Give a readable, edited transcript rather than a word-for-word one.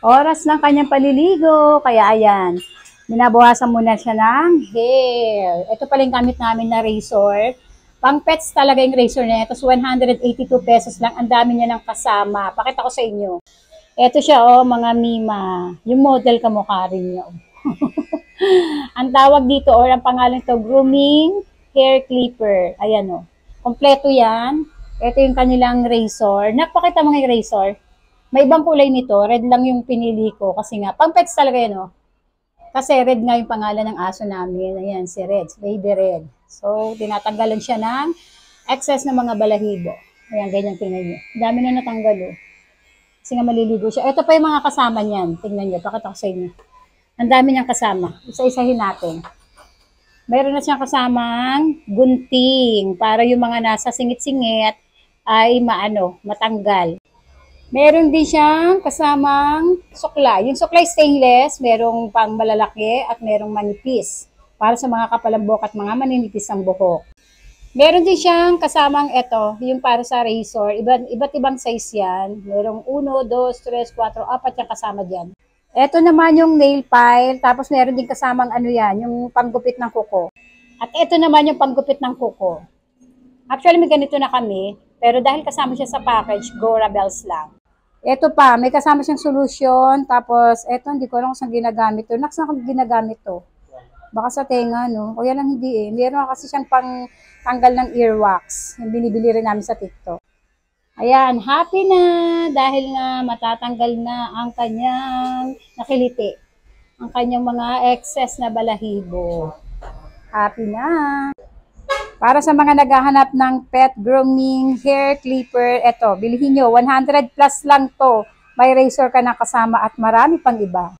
Oras ng kanyang paliligo. Kaya ayan, binabawasan muna siya ng hair. Ito pala yung gamit namin na razor. Pang pets talaga yung razor na ito. Tapos 182 pesos lang. Ang dami niya ng kasama. Pakita ko sa inyo. Ito siya, oh, mga Mima. Yung model kamukha rin niya. Oh. Ang tawag dito, or ang pangalan ito, grooming hair clipper. Ayan, oh. Kompleto yan. Ito yung kanilang razor. Napakita mo yung razor. May ibang kulay nito. Red lang yung pinili ko. Kasi nga, pang pets talaga yan, oh. Kasi Red nga yung pangalan ng aso namin. Ayan, si Red. Baby Red. So, tinatanggalan siya ng excess ng mga balahibo. Ayan, ganyan tingnan nyo. Dami na natanggal, oh. Kasi nga maliligo siya. Ito pa yung mga kasama niyan. Tingnan nyo. Pakita ko sa inyo. Ang dami niyang kasama. Isa-isahin natin. Mayroon na siyang kasamang gunting para yung mga nasa singit-singit ay matanggal. Meron din siyang kasamang sukla. Yung sukla stainless, merong pang malalaki at merong manipis. Para sa mga kapalambok at mga maninipis ang buhok. Meron din siyang kasamang yung para sa razor. Iba't ibang size yan. Merong 1, 2, 3, 4, 4 yung kasama dyan. Ito naman yung nail file. Tapos meron din kasamang yung panggupit ng kuko. At ito naman yung panggupit ng kuko. Actually, may ganito na kami. Pero dahil kasama siya sa package, Gora Bells lang. Ito pa, may kasama siyang solution. Tapos, hindi ko alam kung saan ginagamit to. Saan ko ginagamit to? Baka sa tenga, no? O yan lang hindi eh. Meron kasi siyang pang tanggal ng earwax. Yung binibili rin namin sa TikTok. Ayan, happy na dahil nga matatanggal na ang kanyang nakiliti. Ang kanyang mga excess na balahibo. Happy na. Para sa mga naghahanap ng pet grooming hair clipper, bilhin nyo. 100 plus lang to. May razor ka na kasama at marami pang iba.